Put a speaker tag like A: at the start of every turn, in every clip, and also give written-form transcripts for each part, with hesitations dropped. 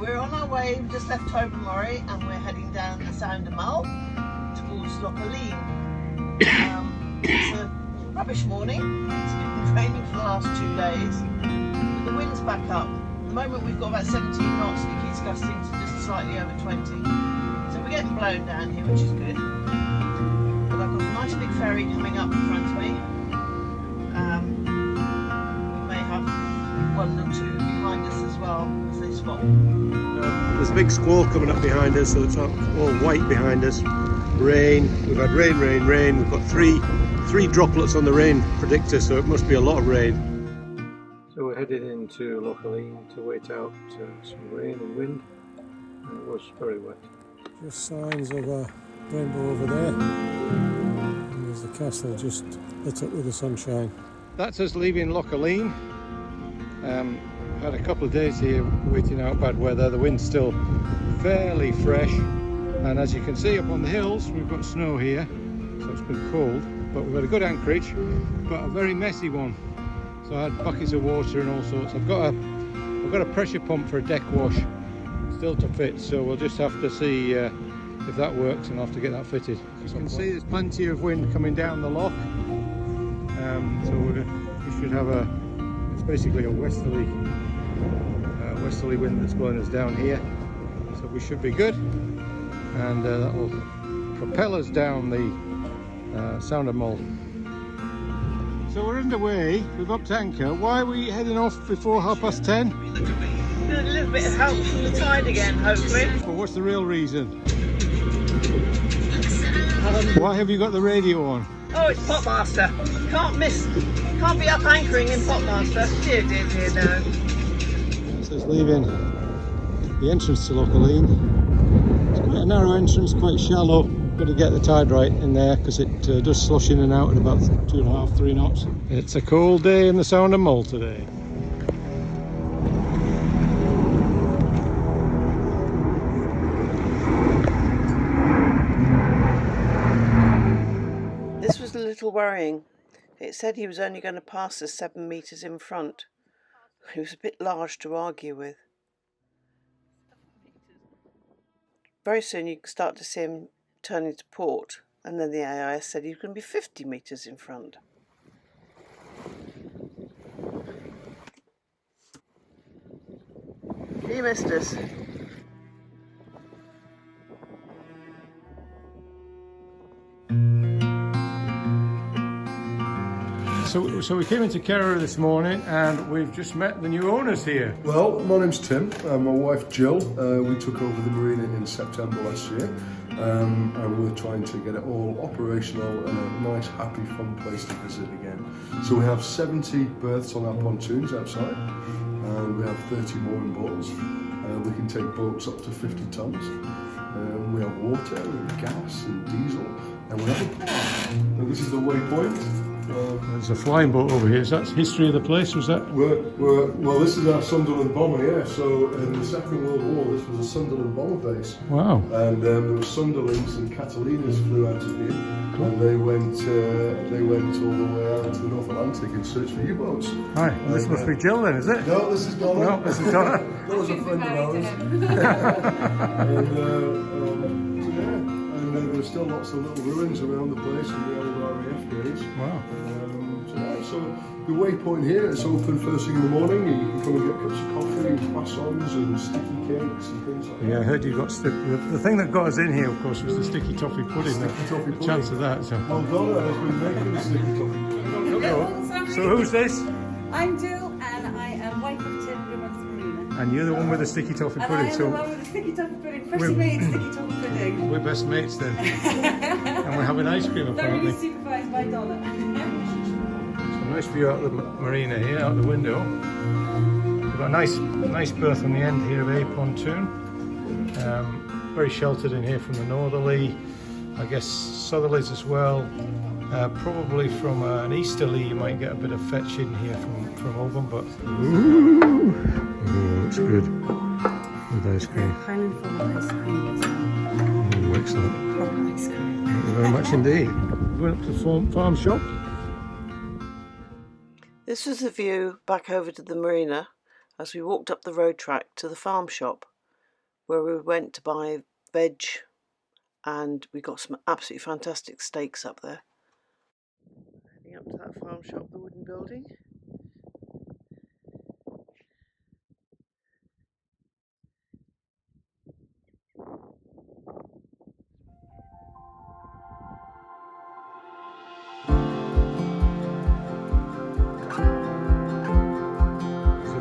A: we're on our way. We've just left Tobermory and we're heading down the Sound of Mull towards Loch It's a rubbish morning. It's been raining for the last 2 days. But the wind's back up. At the moment we've got about 17 knots and it keeps gusting to just slightly over 20. So we're getting blown down here, which is good. But I've got a nice big ferry coming up in front of me. We may have one or two behind us as well as they swap.
B: There's a big squall coming up behind us, so it's all white behind us. Rain, we've had rain. We've got three droplets on the rain predictor, so it must be a lot of rain. So we're headed into Loch to wait out some rain and wind, and it was very wet. Just signs of a rainbow over there, and there's the castle just lit up with the sunshine. That's us leaving Loch Had a couple of days here waiting out bad weather. The wind's still fairly fresh, and as you can see up on the hills we've got snow here, so it's been cold, but we've got a good anchorage, but a very messy one. So I had buckets of water and all sorts. I've got a pressure pump for a deck wash still to fit, so we'll just have to see if that works, and I'll have to get that fitted. As you can see, there's plenty of wind coming down the loch, so we should have it's basically a westerly wind that's blowing us down here, so we should be good, and that will propel us down the Sound of Mull. So we're underway, we've upped anchor. Why are we heading off before 10:30?
A: A little bit of help from the tide again, hopefully.
B: But what's the real reason? Why have you got the radio on?
A: Oh, it's Potmaster. Can't be up anchoring in Potmaster. Dear, no.
B: This is leaving the entrance to Loch It's quite a narrow entrance, quite shallow. Got to get the tide right in there because it does slosh in and out at about 2.5, 3 knots. It's a cold day in the Sound of Mull today.
A: This was a little worrying. It said he was only going to pass us 7 metres in front. He was a bit large to argue with. Very soon you can start to see him turning to port, and then the AIS said he was going to be 50 metres in front. He missed us.
B: So we came into Kerrera this morning and we've just met the new owners here.
C: Well, my name's Tim, my wife Jill. We took over the marina in September last year, and we're trying to get it all operational and a nice, happy, fun place to visit again. So we have 70 berths on our pontoons outside, and we have 30 mooring boats. We can take boats up to 50 tons. We have water, we have gas and diesel, and we have a park. And this is the waypoint.
B: There's a flying boat over here. Is that history of the place? Was that?
C: Well, this is our Sunderland bomber, yeah. So in the Second World War, this was a Sunderland bomber base.
B: Wow.
C: And there were Sunderlands and Catalinas flew out of here, cool. And they went all the way out to the North Atlantic in search for U-boats.
B: Hi. Well, this must be Jill then, is it?
C: No, this is Donna.
B: No, this is Donna.
C: That was a friend of ours. And there were still lots of little ruins around the place and the old RAF graves.
B: Wow.
C: So the waypoint here, it's open first thing in the morning. You can come and get cups of coffee, croissants and sticky cakes and things like that.
B: Yeah, I heard you got the thing that got us in here, of course, was the sticky toffee pudding. The chance of that. So.
C: Well, Donna has been making the sticky toffee pudding.
B: So who's this?
D: I'm Jill, and I am wife of Tim, who runs the marina.
B: And you're the one with the sticky toffee pudding.
D: And I am the one with the sticky toffee pudding. Freshly made sticky toffee pudding.
B: We're best mates then. And we're having ice cream apparently.
D: Very supervised by Donna.
B: Nice view out of the marina here, out the window. We've got a nice berth on the end here of a pontoon. Very sheltered in here from the northerly, I guess southerlies as well. Probably from an easterly you might get a bit of fetch in here from Oban, but ooh, looks good with ice cream.
D: Highland Farm ice cream.
B: Ooh, excellent.
D: Proper ice cream.
B: Thank you very much indeed. We went up to the farm shop.
A: This was the view back over to the marina as we walked up the road track to the farm shop. where we went to buy veg, and we got some absolutely fantastic steaks up there. Heading up to that farm shop, the wooden building.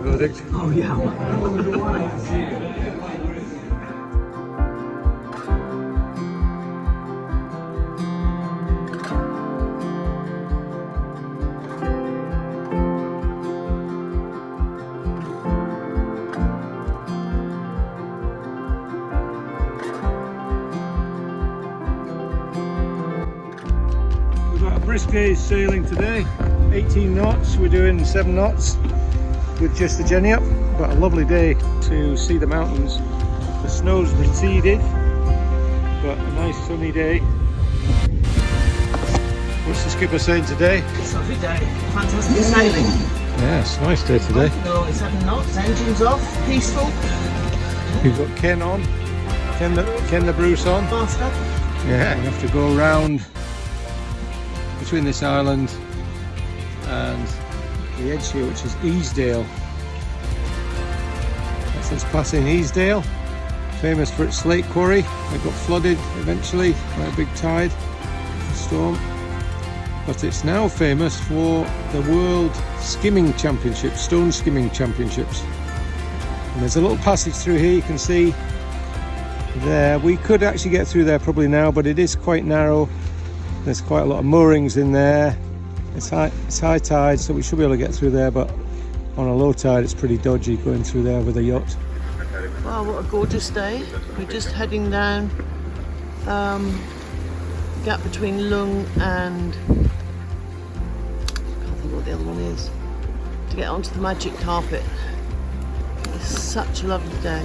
B: Verdict.
A: Oh yeah.
B: We've got a brisk day's sailing today. 18 knots. We're doing 7 knots. With just the jenny up, but a lovely day to see the mountains. The snow's receded, but a nice sunny day. What's the skipper saying today?
A: It's a lovely day. Fantastic sailing.
B: Yeah, it's a nice day today.
A: Along at 7 knots, engines off, peaceful.
B: We've got Ken on, Ken the Bruce on.
A: Master.
B: Yeah, you have to go around between this island and the edge here, which is Easdale. That's us passing Easdale, famous for its slate quarry. It got flooded eventually by a big tide storm, but it's now famous for the World Skimming Championships, Stone Skimming Championships. And there's a little passage through here, you can see there. We could actually get through there probably now, but it is quite narrow. There's quite a lot of moorings in there. It's high tide, so we should be able to get through there, but on a low tide it's pretty dodgy going through there with a yacht.
A: Wow, what a gorgeous day. We're just heading down the gap between Lung and I can't think what the other one is, to get onto the magic carpet. It's such a lovely day.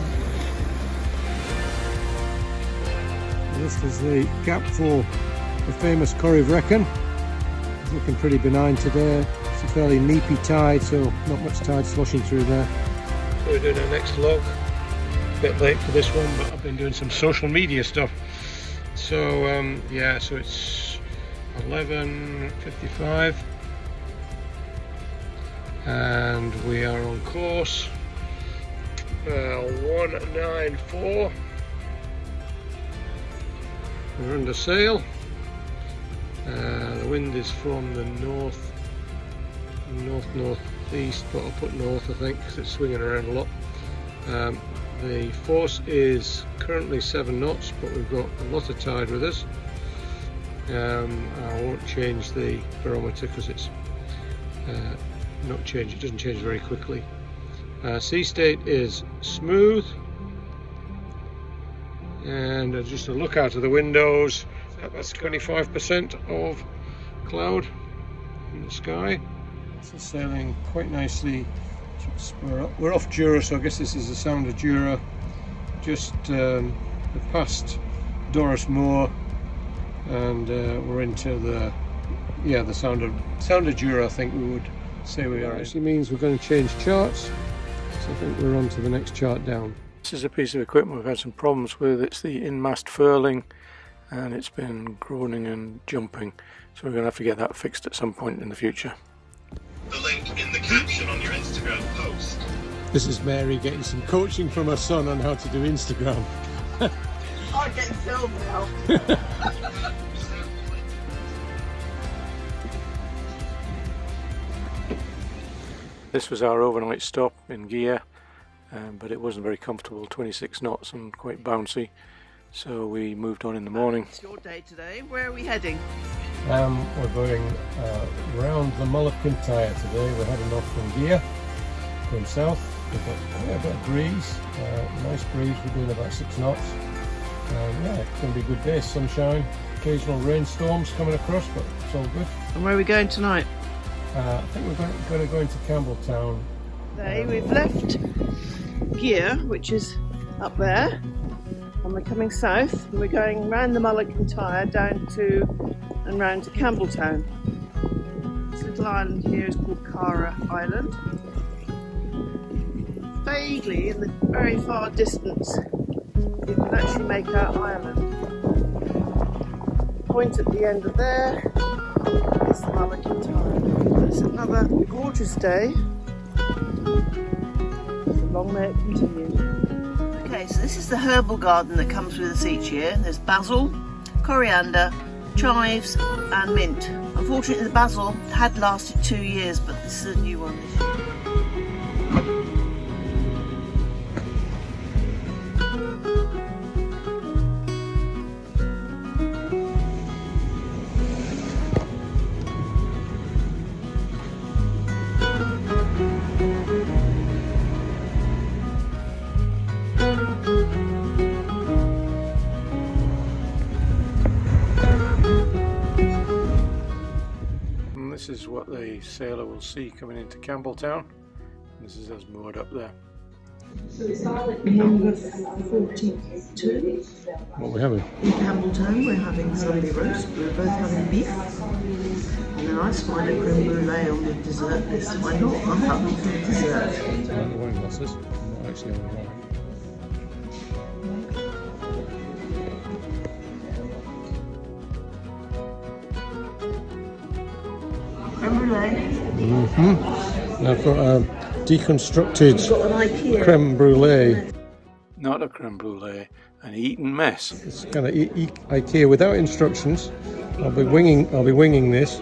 B: This is the gap for the famous Corrie of Wrekin. It's looking pretty benign today. It's a fairly neapy tide, so not much tide sloshing through there. So we're doing our next vlog. A bit late for this one, but I've been doing some social media stuff. So yeah, so it's 11:55 and we are on course 194. We're under sail. The wind is from the north-northeast, but I'll put north I think because it's swinging around a lot. The force is currently 7 knots, but we've got a lot of tide with us. I won't change the barometer because it's it doesn't change very quickly. Sea state is smooth, and just a look out of the windows. That's 25% of cloud in the sky. So sailing quite nicely. We're off Jura, so I guess this is the Sound of Jura. Just past Doris Moor, and we're into the Sound of Jura. I think we would say we are. It actually means we're going to change charts. So I think we're on to the next chart down. This is a piece of equipment we've had some problems with. It's the in-mast furling, and it's been groaning and jumping, so we're going to have to get that fixed at some point in the future.
E: The link in the caption on your Instagram post.
B: This is Mary getting some coaching from her son on how to do Instagram.
A: I'm getting filmed now.
B: This was our overnight stop in Gear, but it wasn't very comfortable, 26 knots and quite bouncy, so we moved on in the morning.
A: It's your day today. Where are we heading?
B: We're going round the Mull of Kintyre today. We're heading off from Gear, going south. We've got a bit of breeze, nice breeze. We're doing about 6 knots. Yeah, it's going to be a good day. Sunshine, occasional rainstorms coming across, but it's all good.
A: And where are we going tonight?
B: I think we're going to go into Campbelltown.
A: Today we've left Gear, which is up there, and we're coming south, and we're going round the Mull of Kintyre down to and round to Campbelltown. This little island here is called Kerrera Island. Vaguely in the very far distance you can actually make out Ireland. Point at the end of there is the Mull of Kintyre. It's another gorgeous day. The long may it continue. Okay, so this is the herbal garden that comes with us each year. There's basil, coriander, chives and mint. Unfortunately the basil had lasted 2 years, but this is a new one this year.
B: This is what the sailor will see coming into Campbelltown. This is us moored up there.
A: Number 42.
B: What are we having?
A: In Campbelltown we're having Sunday roast. We're both having beef. And then I find a creme brulee on the dessert list. Why not? I'm happy for the dessert.
B: I like the wine glasses. I'm not actually on the wine.
A: Creme brulee.
B: I've got a deconstructed
A: Got an IKEA.
B: creme brulee. Not a creme brulee, an Eton mess. It's kind of IKEA without instructions. I'll be winging this.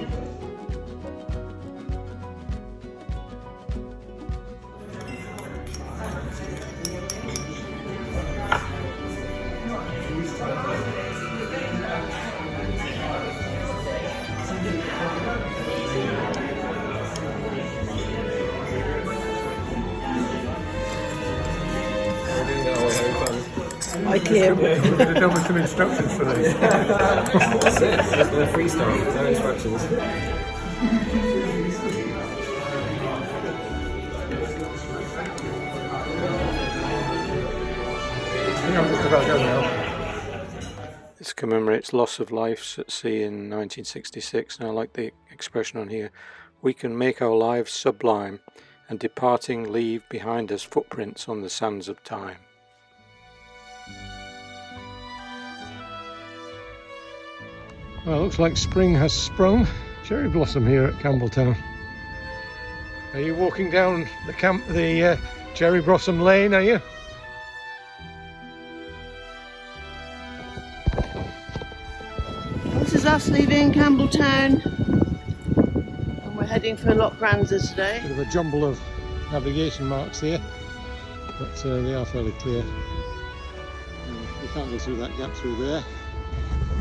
A: IKEA.
B: Could have done with some instructions for these.
F: That's it. That's the freestyle. No instructions.
B: I think I'm just about done now. This commemorates loss of lives at sea in 1966, and I like the expression on here. We can make our lives sublime, and departing leave behind us footprints on the sands of time. Well, looks like spring has sprung. Cherry blossom here at Campbelltown. Are you walking down the cherry blossom lane, are you?
A: This is us leaving Campbelltown. And we're heading for Loch Ranza today.
B: Bit of a jumble of navigation marks here, but they are fairly clear. You can't go through that gap through there.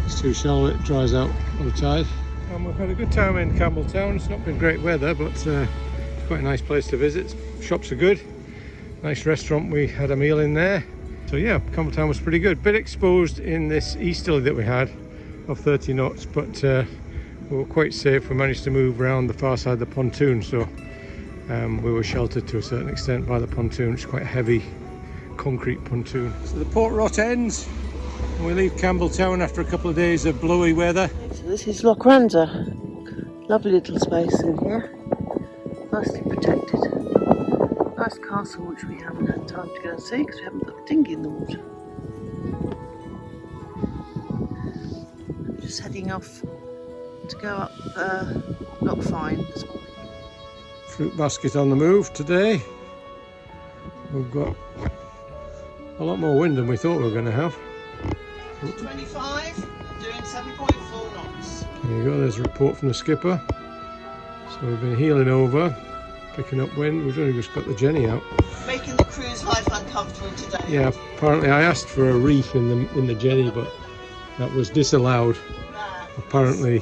B: It's too shallow, it dries out on the tide. And we've had a good time in Campbelltown. It's not been great weather, but it's quite a nice place to visit. Shops are good. Nice restaurant, we had a meal in there. So yeah, Campbelltown was pretty good. Bit exposed in this easterly that we had of 30 knots, but we were quite safe. We managed to move around the far side of the pontoon, so we were sheltered to a certain extent by the pontoon. It's quite a heavy concrete pontoon. So the port rot ends. We leave Campbelltown after a couple of days of blowy weather.
A: So this is Loch Ranza. Lovely little space in here. Nicely protected. Nice castle which we haven't had time to go and see because we haven't put the dinghy in the water. I'm just heading off to go up Loch Fyne this morning.
B: Fruit basket on the move today. We've got a lot more wind than we thought we were going to have.
A: 25, doing 7.4 knots.
B: There you go, there's a report from the skipper. So we've been heeling over, picking up wind. We've only just got the Jenny out.
A: Making the cruise life uncomfortable today.
B: Yeah, apparently I asked for a reef in the Jenny, but that was disallowed. Apparently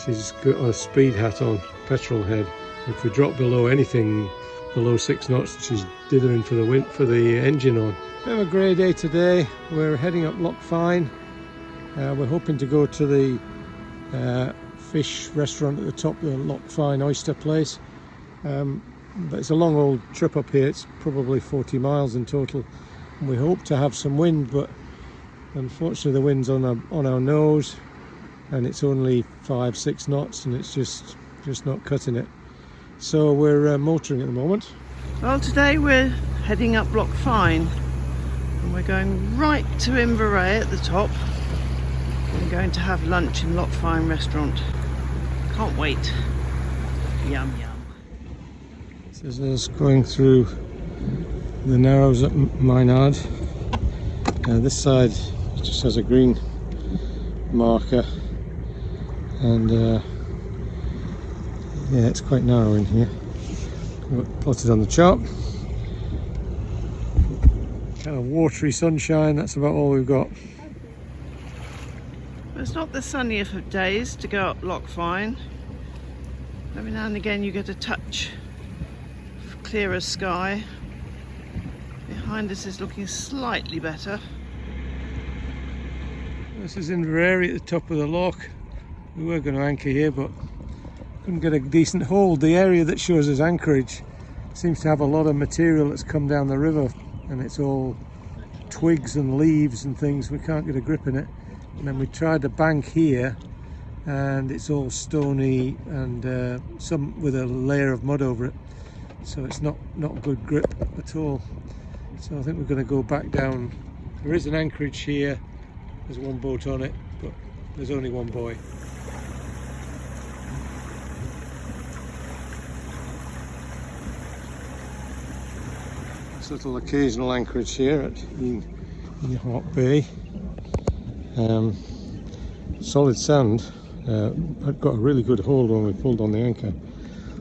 B: she's got a speed hat on, petrol head. If we drop below anything below 6 knots, she's dithering for the wind, for the engine on. Bit of a grey day today. We're heading up Loch Fyne. We're hoping to go to the fish restaurant at the top, the Loch Fyne oyster place. But it's a long old trip up here. It's probably 40 miles in total. And we hope to have some wind, but unfortunately the wind's on our nose, and it's only 5-6 knots, and it's just not cutting it. So we're motoring at the moment.
A: Well, today we're heading up Loch Fyne. And we're going right to Inverary at the top. We're going to have lunch in Loch Fyne restaurant. Can't wait. Yum yum.
B: This is us going through the Narrows at Maynard. This side just has a green marker, and yeah, it's quite narrow in here. Got it plotted on the chart. Kind of watery sunshine, that's about all we've got.
A: It's not the sunniest of days to go up Loch Fyne. Every now and again you get a touch of clearer sky. Behind us is looking slightly better.
B: This is Inverary at the top of the loch. We were going to anchor here, but couldn't get a decent hold. The area that shows us anchorage seems to have a lot of material that's come down the river, and it's all twigs and leaves and things. We can't get a grip in it. And then we tried the bank here, and it's all stony and some with a layer of mud over it, so it's not good grip at all. So I think we're going to go back down. There is an anchorage here, there's one boat on it, but there's only one buoy. This little occasional anchorage here at Hawk Bay. Solid sand. I'd got a really good hold when we pulled on the anchor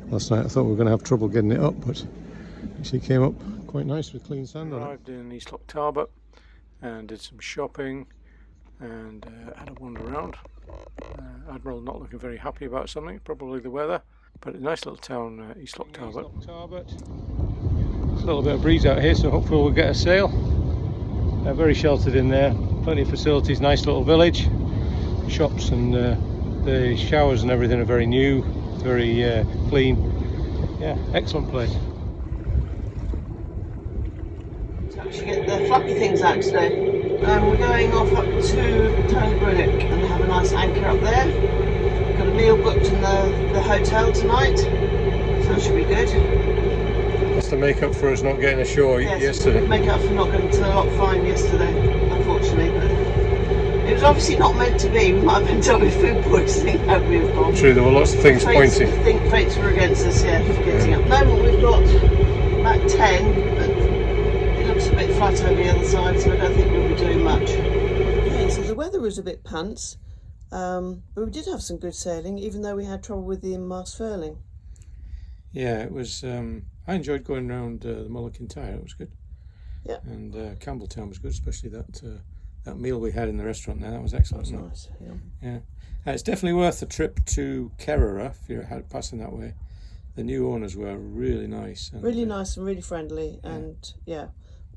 B: last night. I thought we were going to have trouble getting it up, but actually came up quite nice with clean sand on it. Arrived in East Loch Tarbert and did some shopping and had a wander around. Admiral not looking very happy about something, probably the weather, but a nice little town, East Loch Tarbert. A little bit of breeze out here, so hopefully we'll get a sail. Very sheltered in there, plenty of facilities, nice little village, shops, and the showers and everything are very new, very clean. Yeah, excellent place.
A: To actually get the fluffy things out today. We're going off up to Tonebrook and have a nice anchor up there. We've got a meal booked in the hotel tonight, so that should be good.
B: That's to make up for us not getting ashore yesterday.
A: Make up for not going to Loch Fyne yesterday, unfortunately. But it was obviously not meant to be. We might have been told with food poisoning had we have gone.
B: True, there were lots of things pointing.
A: I think fates were against us, yeah, for getting up. At the moment we've got about 10, but it looks a bit flat over the other side, so I don't think we'll be doing much. Okay, so the weather was a bit pants, but we did have some good sailing, even though we had trouble with the mast furling. Yeah,
B: it was. I enjoyed going around the Mull of Kintyre. It was good.
A: Yeah.
B: And Campbelltown was good, especially that meal we had in the restaurant there. That was excellent.
A: That was nice. Yeah.
B: It's definitely worth the trip to Kerrera if you're passing that way. The new owners were really nice. And,
A: really nice and really friendly, and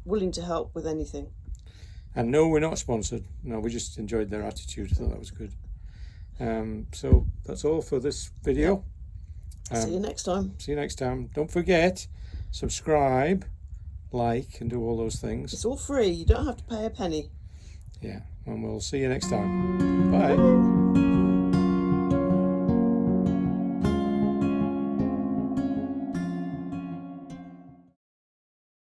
A: willing to help with anything.
B: And no, we're not sponsored. No, we just enjoyed their attitude. I thought that was good. So that's all for this video.
A: See you next time.
B: See you next time. Don't forget, subscribe, like, and do all those things.
A: It's all free. You don't have to pay a penny.
B: Yeah, and we'll see you next time. Bye.